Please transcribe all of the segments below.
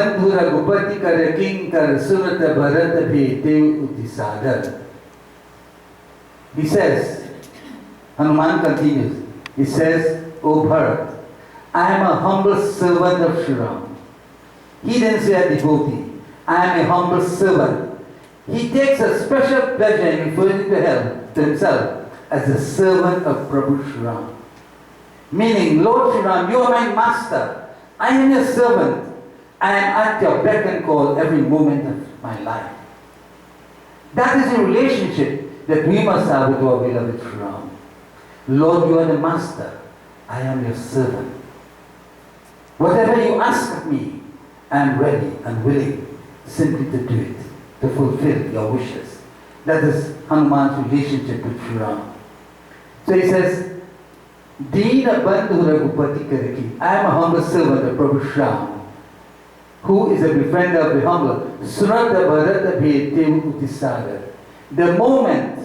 बंधु रघुपति कर किंकर सुरत भरत भेटे उति सागर. He says, Hanuman continues, he says, O Bharat, I am a humble servant of Sri Ram. He didn't say a devotee. I am a humble servant. He takes a special pleasure in referring to himself as the servant of Prabhu Sri Ram. Meaning, Lord Sri Ram, you are my master. I am your servant. I am at your beck and call every moment of my life. That is a relationship that we must have with our beloved Sri Ram. Lord, you are the master. I am your servant. Whatever you ask of me, I am ready and willing simply to do it, to fulfill your wishes. That is Hanuman's relationship with Sri Ram. So he says, Deena Bandhu Raghupati Karaki. I am a humble servant of Prabhu Sri Ram, who is a befriender of the humble. Surata Bharata Bhete Utisagar. The moment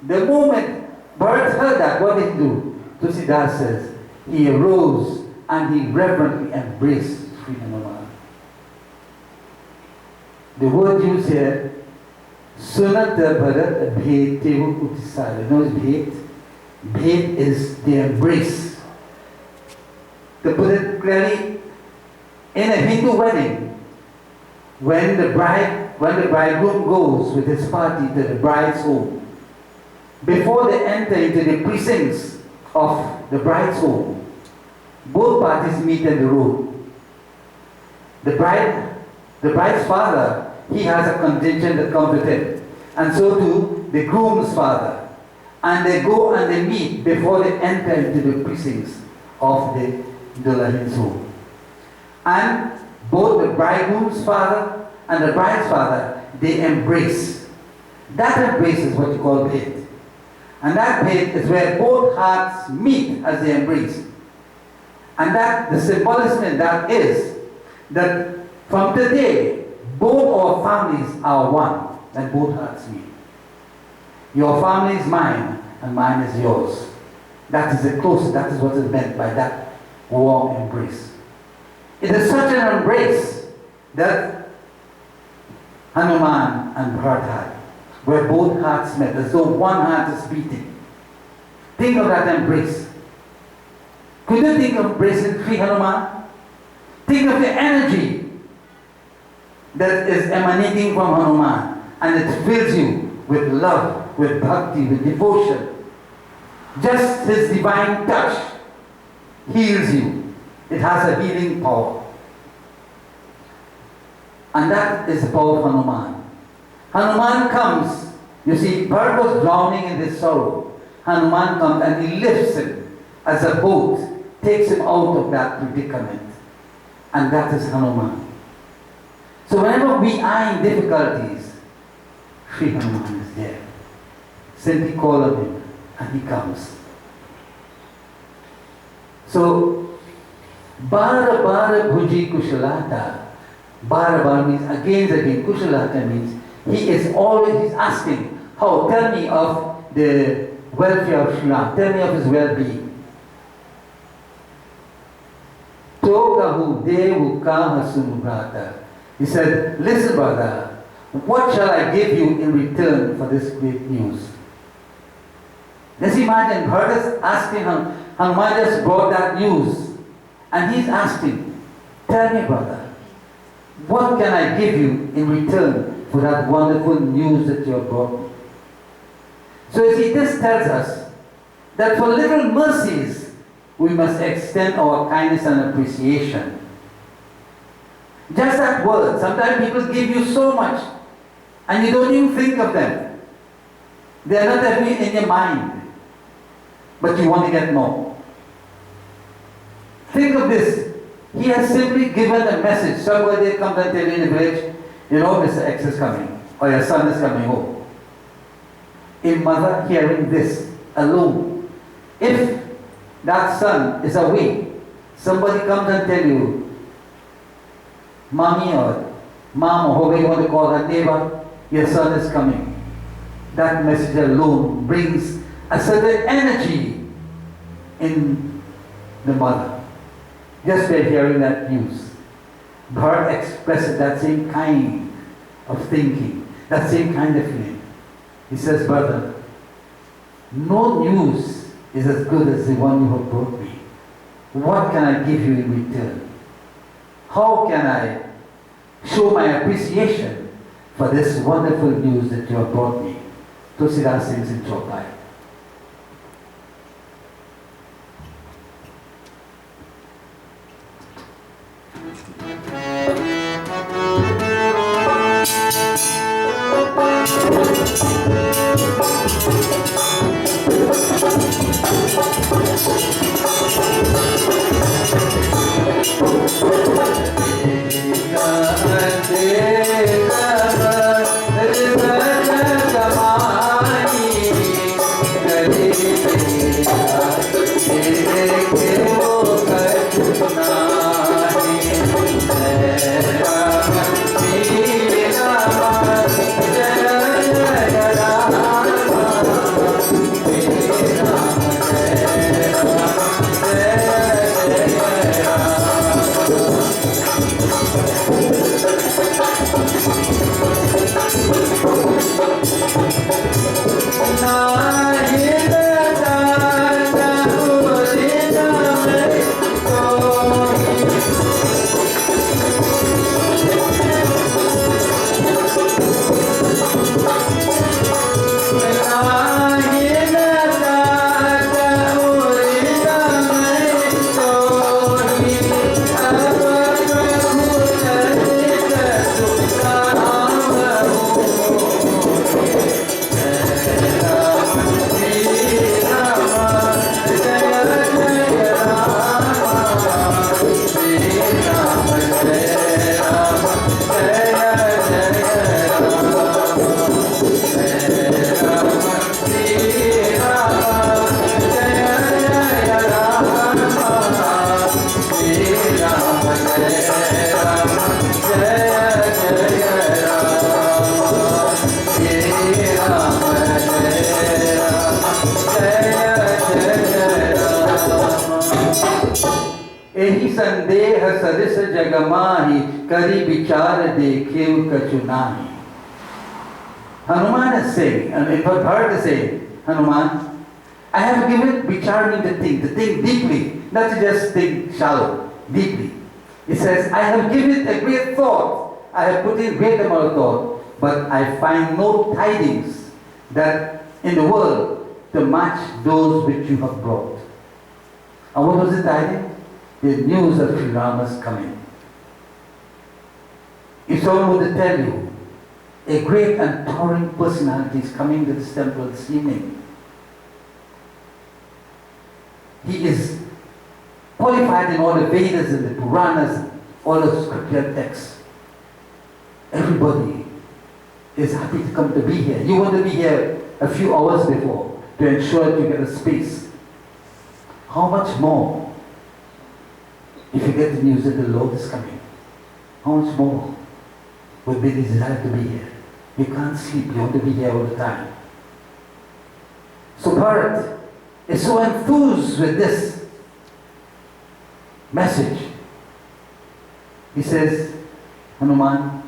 Bharat heard that, what did he do? Tulsidas says, he arose and he reverently embraced Sri Hanuman. The word used here, Sunata Bharat Bhet Tevu Utisara. You know what Bhet? Bhet is the embrace. To put it clearly, in a Hindu wedding, when the bridegroom goes with his party to the bride's home, before they enter into the precincts of the bride's home, both parties meet in the road. The bride's father, he has a contingent that comes with him. And so too, the groom's father. And they go and they meet before they enter into the precincts of the Dulahin's home. And both the bridegroom's father and the bride's father, they embrace. That embrace is what you call bhet. And that bhet is where both hearts meet as they embrace. And that the symbolism in that is that from today, both our families are one, and both hearts meet. Your family is mine, and mine is yours. That is the close, that is what is meant by that warm embrace. It is such an embrace that Hanuman and Bharat had, where both hearts met, as though one heart is beating. Think of that embrace. Could you think of embracing Sri Hanuman? Think of the energy that is emanating from Hanuman, and it fills you with love, with bhakti, with devotion. Just his divine touch heals you. It has a healing power. And that is the power of Hanuman. Hanuman comes, you see, Bharat was drowning in his sorrow. Hanuman comes and he lifts him as a boat, takes him out of that predicament. And that is Hanuman. So whenever we are in difficulties, Sri Hanuman is there. Simply call on him and he comes. So, Bara Bara Bhuji Kushalata. Bara Bara means again. Kushalata means he is always asking, how? Tell me of the welfare of Sri Ram. Tell me of his well-being. Togahu Devu Kaha Sunubrata. He said, listen brother, what shall I give you in return for this great news? Just imagine, Bharat is asking him, Hanuman just brought that news. And he's asking, tell me brother, what can I give you in return for that wonderful news that you have brought me? So you see, this tells us that for little mercies, we must extend our kindness and appreciation. Just that word. Sometimes people give you so much and you don't even think of them. They are not even in your mind. But you want to get more. Think of this. He has simply given a message. Somebody comes and tells you in the village, you know, Mr. X is coming, or your son is coming home. A mother hearing this alone, if that son is away, somebody comes and tells you, Mommy or Mom or whoever you want to call her neighbor, your son is coming. That message alone brings a certain energy in the mother, just by hearing that news. Bharat expressed that same kind of thinking, that same kind of feeling. He says, brother, no news is as good as the one you have brought me. What can I give you in return? How can I show my appreciation for this wonderful news that you have brought me? Tulsidas sings in Chowpai. एही संदेह सरिस जगमाही करी विचार देखे कचुनाही. Hanuman is saying, and in fact Bharat is saying, Hanuman, I have given vicharing the thing deeply, not to just think shallow, deeply. It says, I have given a great thought, I have put in great amount of thought, but I find no tidings that in the world to match those which you have brought. And what was the tidings? The news of Sri Rama's coming. If someone were to tell you, a great and towering personality is coming to this temple this evening. He is qualified in all the Vedas and the Puranas, all the scripture texts. Everybody is happy to come to be here. You want to be here a few hours before to ensure that you get a space. How much more if you get the news that the Lord is coming? How much more would be the desire to be here? You can't sleep, you want to be here all the time. So Bharat is so enthused with this message. He says, Hanuman,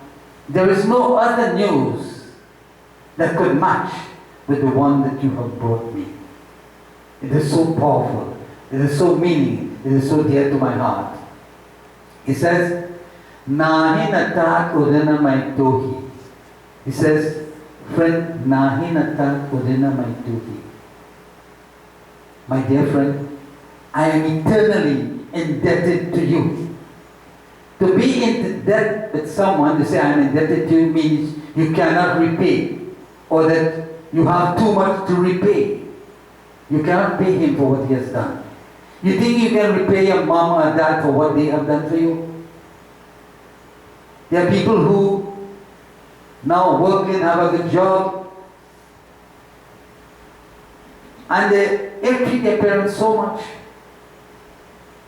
there is no other news that could match with the one that you have brought me. It is so powerful, it is so meaning, it is so dear to my heart. He says, Nahi natat udana maitohi. He says, friend, nahi natat udana maitohi. My dear friend, I am eternally indebted to you. To be in debt with someone, to say I am indebted to you means you cannot repay, or that you have too much to repay. You cannot pay him for what he has done. You think you can repay your mom or dad for what they have done for you? There are people who now work and have a good job, and they treat their parents so much.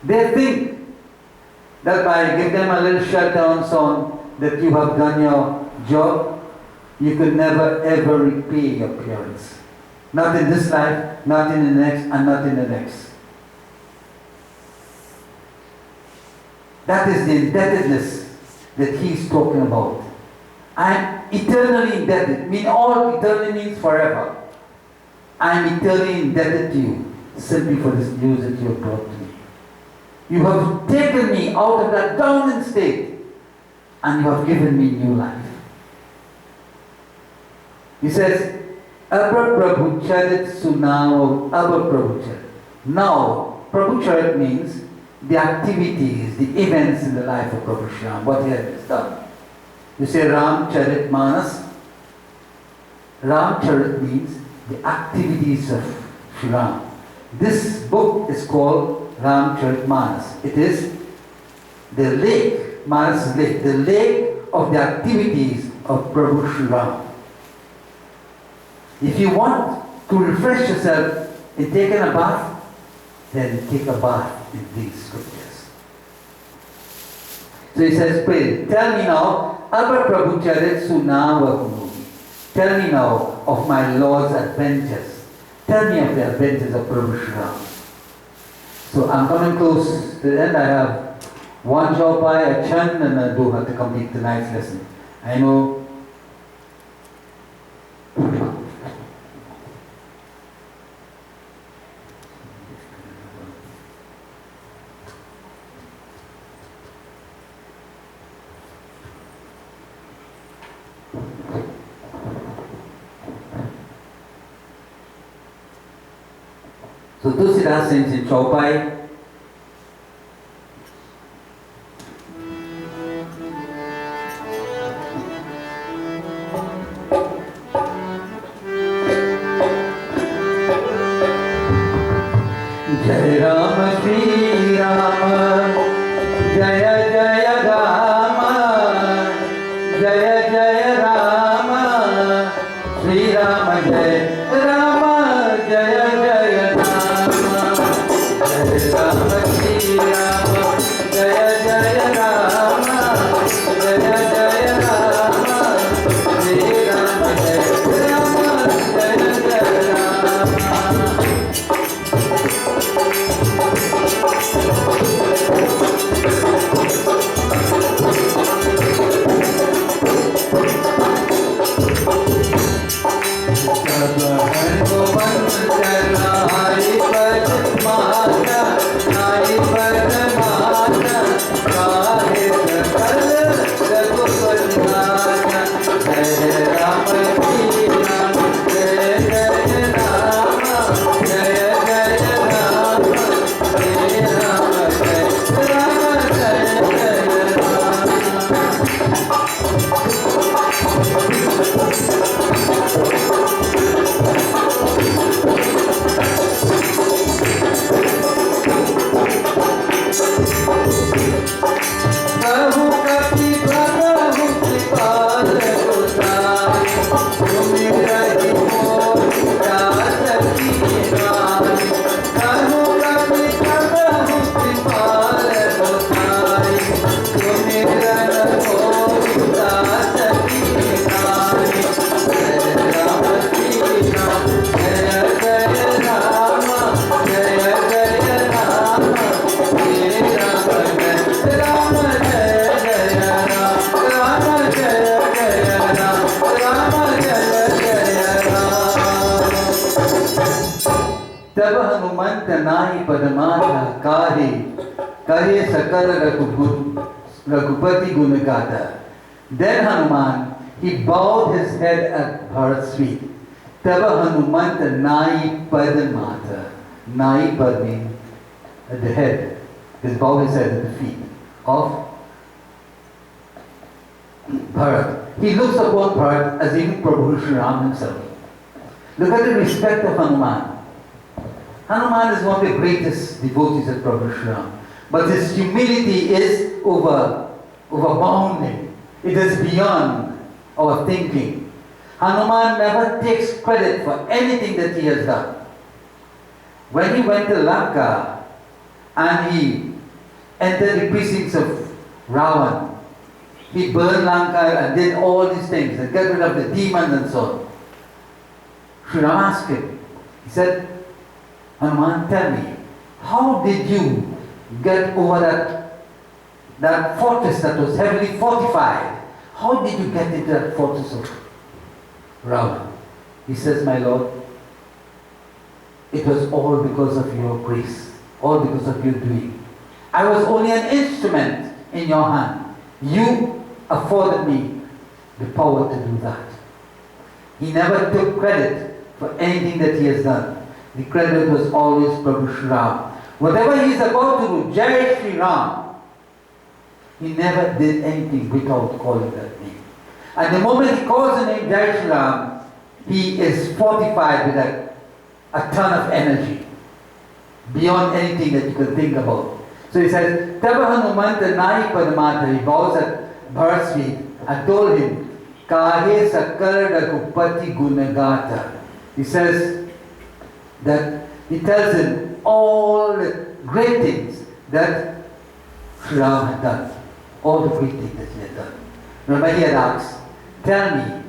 They think that by giving them a little shelter and so on, that you have done your job. You could never ever repay your parents. Not in this life, not in the next, and not in the next. That is the indebtedness that he's talking about. I'm eternally indebted. All eternally means forever. I'm eternally indebted to you simply for this news that you have brought to me. You have taken me out of that down state and you have given me new life. He says, Abra Prabhu Charit Sunao Abra Prabhu Charit. Now, Prabhu Charit means the activities, the events in the life of Prabhu Shri Ram, what he has done. You say Ram Charit Manas. Ram Charit means the activities of Shri Ram. This book is called Ram Charit Manas. It is the lake, Manas lake, the lake of the activities of Prabhu Shri Ram. If you want to refresh yourself in taking a bath, then take a bath in these scriptures. So he says, pray, tell me now, Abra Prabhu Charit Sunava. Tell me now of my Lord's adventures. Tell me of the adventures of Prabhu Shri Ram. So I'm coming close to the end. I have one Chowpai, a Chand, and a Doha to complete tonight's lesson. I know. So Tulsidas sings in Chowpai. Jai Rama Shri Rama, Jaya Jaya Rama, Jaya Jaya Rama, Shri Rama Jaya Rama, Jaya Jaya Rama, Jai Rama Shri Rama, Jaya Jaya Rama, Jaya Jaya Rama, Shri Rama Jaya Rama, Jaya Jaya Rama. तब हनुमंत नाहि पदमाथा काहे कहे सकल रघुपति गुण गाथा. Then Hanuman, he bowed his head at Bharat's feet. Taba Hanumant Nai Padamata. Nai Pad means at the head. His bow his head at the feet of Bharat. He looks upon Bharat as even Prabhu Shri Ram himself. Look at the respect of Hanuman. Hanuman is one of the greatest devotees of Prabhu Shri Ram. But his humility is overbounding. It is beyond our thinking. Hanuman never takes credit for anything that he has done. When he went to Lanka and he entered the precincts of Ravan, he burned Lanka and did all these things and got rid of the demons and so on. Shri Ram asked him, he said, Hanuman, tell me, how did you get over that fortress that was heavily fortified. How did you get into that fortress of Rama? He says, my Lord, it was all because of your grace, all because of your doing. I was only an instrument in your hand. You afforded me the power to do that. He never took credit for anything that he has done. The credit was always Prabhu Shri Ram. Whatever he is about to do, Jai Shri Ram, he never did anything without calling that name. And the moment he calls the name Jai Shri Ram, he is fortified with a ton of energy, beyond anything that you can think about. So he says, Taba Hanumanta Nai Padamata, he bows at Bharat's feet and told him, Kahe Sakar Ragupati Gunagata. He says that he tells him all the great things that Sri Ram had done, all the great things that he had done. Remember, he had asked, tell me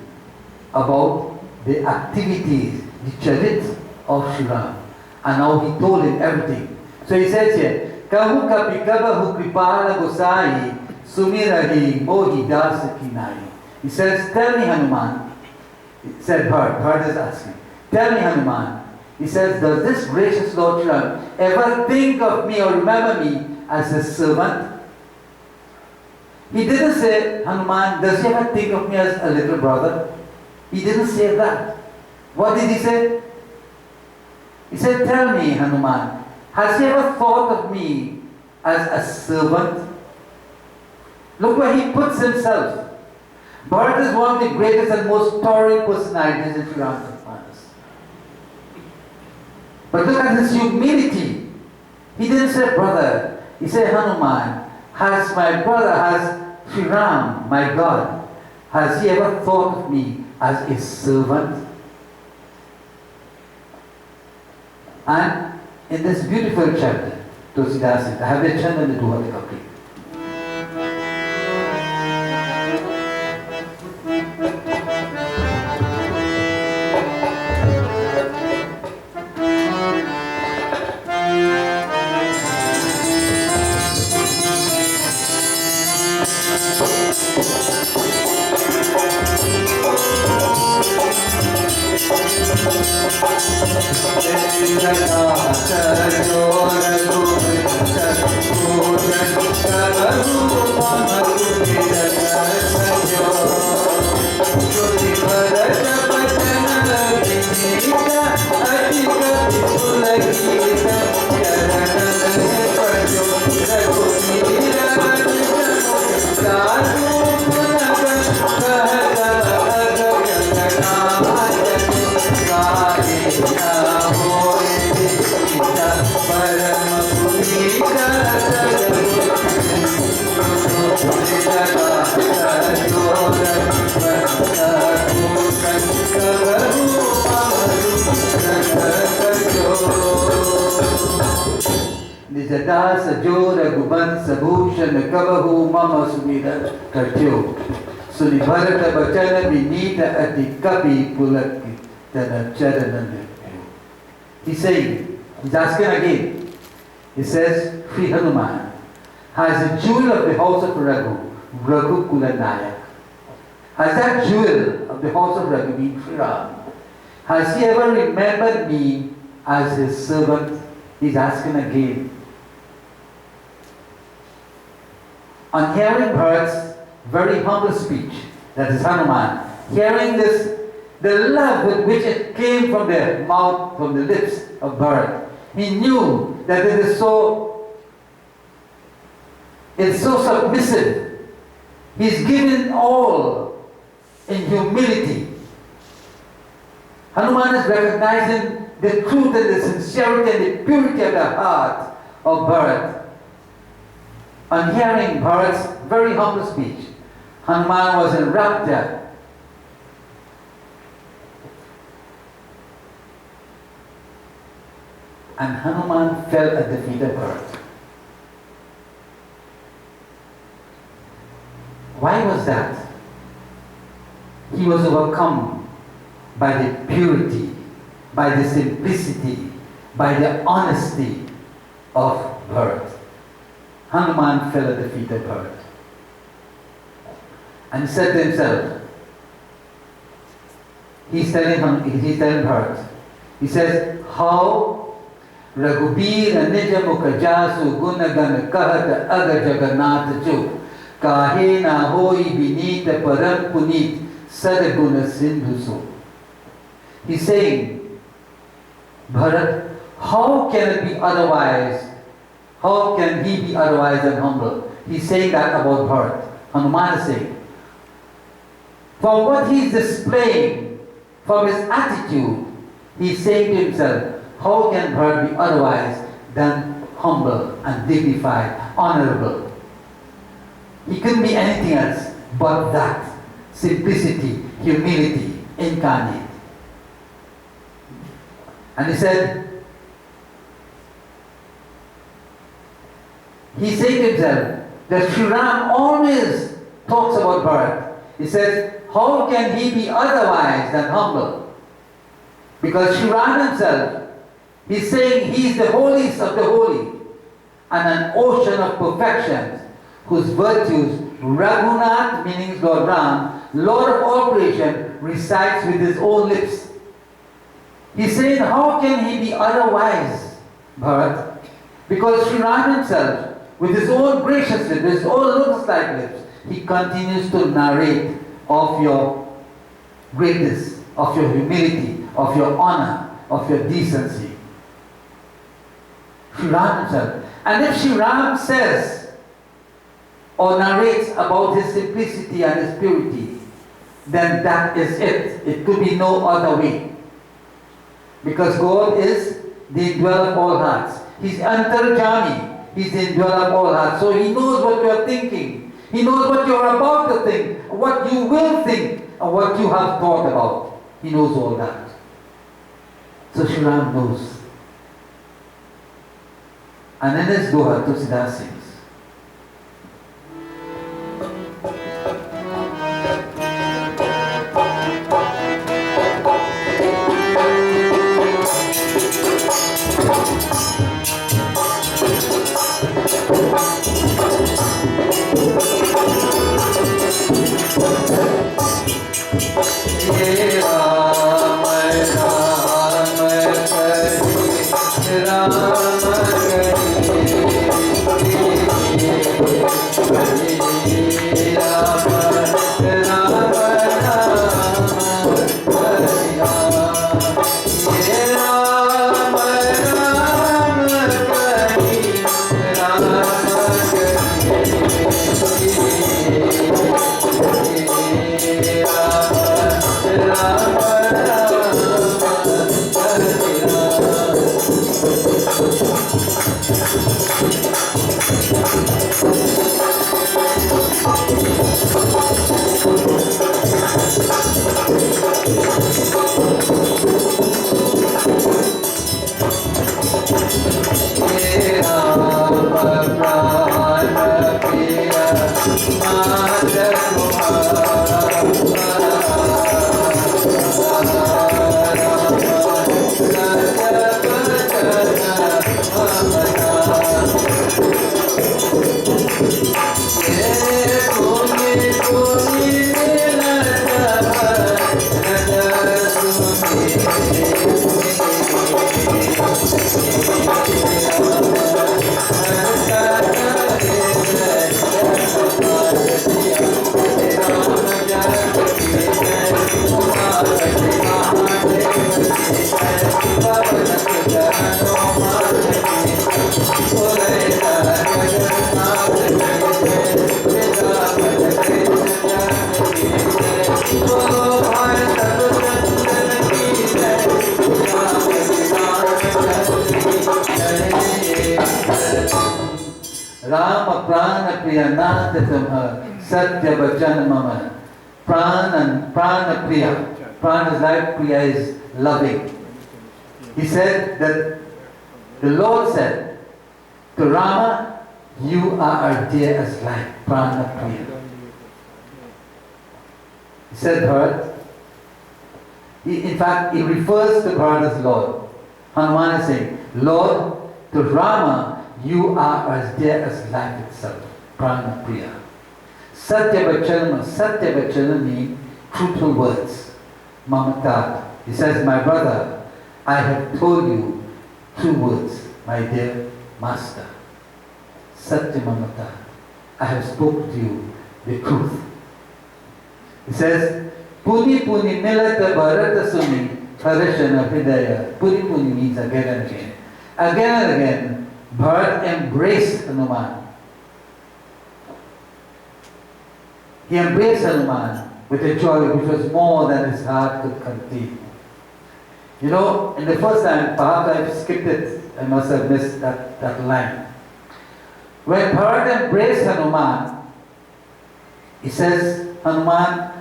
about the activities, the charit of Sri Ram. And now he told him everything. So he says here, Kahu kapikabahu kripala gosai sumirahi mohi dasa kinai. He says, tell me Hanuman. He said, Bharat is asking, tell me Hanuman. He says, does this gracious Lord Sri Ram ever think of me or remember me as his servant? He didn't say, Hanuman, does he ever think of me as a little brother? He didn't say that. What did he say? He said, tell me, Hanuman, has he ever thought of me as a servant? Look where he puts himself. Bharat is one of the greatest and most towering personalities in Sri Ram's Manas. But look at his humility. He didn't say brother. He said, Hanuman, has my brother, has Sri Ram, my God, has he ever thought of me as a servant? And in this beautiful chapter, Tulsidas, I have the chant and the Doha Bharat. Nijadas Ajora Guban Sabhushan Kavahu Mama Sumira Kartyo Suni Bharata Bachana Vinita Ati Kapi Pulaki Tada Charananda. He's saying, he's asking again. He says, Sri Hanuman has a jewel of the house of Raghu, Raghu Kulanayak. Has that jewel of the house of Raghu been Sri Ram? Has he ever remembered me as his servant? He's asking again. On hearing Bharat's very humble speech, that is Hanuman, hearing this, the love with which it came from the mouth, from the lips of Bharat, he knew that it's so submissive. He's given all in humility. Hanuman is recognizing the truth and the sincerity and the purity of the heart of Bharat. On hearing Bharat's very humble speech, Hanuman was in rapture. And Hanuman fell at the feet of Bharat. Why was that? He was overcome by the purity, by the simplicity, by the honesty of Bharat. Hanuman fell at the feet of Bharat. And he said to himself, he's telling Bharat, he says, how Raghubir Nija Mukhajasu Gunagan Kahat Aga Jagannath Jo Kahe Na Hoi Binita Param Punit Sadaguna Sindhuso. He's saying, Bharat, how can it be otherwise? How can he be otherwise than humble? He's saying that about Bharat. Hanuman is saying, for what he's displaying, from his attitude, he's saying to himself, how can Bharat be otherwise than humble and dignified, honorable? He couldn't be anything else but that. Simplicity, humility, incarnate. And he said, he's saying to himself that Sri Ram always talks about Bharat. He says, how can he be otherwise than humble? Because Sri Ram himself, he's saying he is the holiest of the holy and an ocean of perfections whose virtues Raghunath, meaning Lord Ram, Lord of all creation, recites with his own lips. He's saying, how can he be otherwise, Bharat? Because Sri Ram himself, with his own gracious lips, his own lotus-like lips, he continues to narrate of your greatness, of your humility, of your honor, of your decency. Sri Ram himself. And if Sri Ram says or narrates about his simplicity and his purity, then that is it. It could be no other way. Because God is the indweller of all hearts. He's Antarjami. He's the indweller of all hearts. So He knows what you are thinking. He knows what you are about to think, what you will think, and what you have thought about. He knows all that. So Sri Ram knows. And in his Doha, Tulsidas sings, Rama prana priya nath tamha satya bachan mama. Prana and prana priya. Prana is life, priya is loving. He said that the Lord said to Rama, you are our dear as life, prana priya. He said Bharat. In fact, he refers to Bharat as Lord. Hanuman is saying, Lord, to Rama, you are as dear as life itself. Prana Priya. Satya Vachana means truthful words. Mamata. He says, my brother, I have told you true words, my dear master. Satya Mamata. I have spoken to you the truth. He says, Puni Puni Milata Bharata Suni Harashana Hridaya. Puni Puni means again and again. Again and again, Bharat embraced Hanuman. He embraced Hanuman with a joy which was more than his heart could contain. You know, in the first time, perhaps I've skipped it, I must have missed that line. When Bharat embraced Hanuman, he says, Hanuman,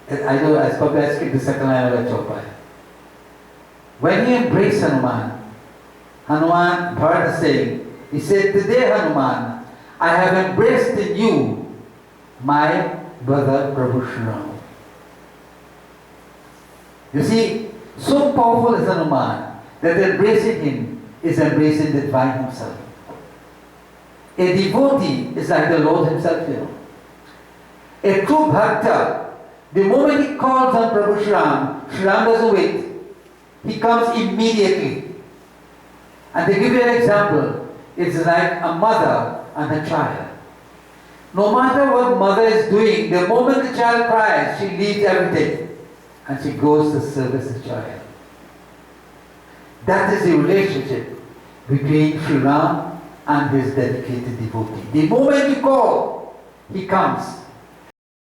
I skipped the second line of the Chowpai. When he embraced Hanuman, Bharat is saying, he said, today Hanuman, I have embraced in you my brother Prabhu Shri Rama. You see, so powerful is Hanuman that embracing him is embracing the divine himself. A devotee is like the Lord himself, you know. A true bhakta, the moment he calls on Prabhu Shri Ram doesn't wait. He comes immediately. And to give you an example, it's like a mother and a child. No matter what mother is doing, the moment the child cries, she leaves everything and she goes to service the child. That is the relationship between Sri Ram and his dedicated devotee. The moment you call, he comes.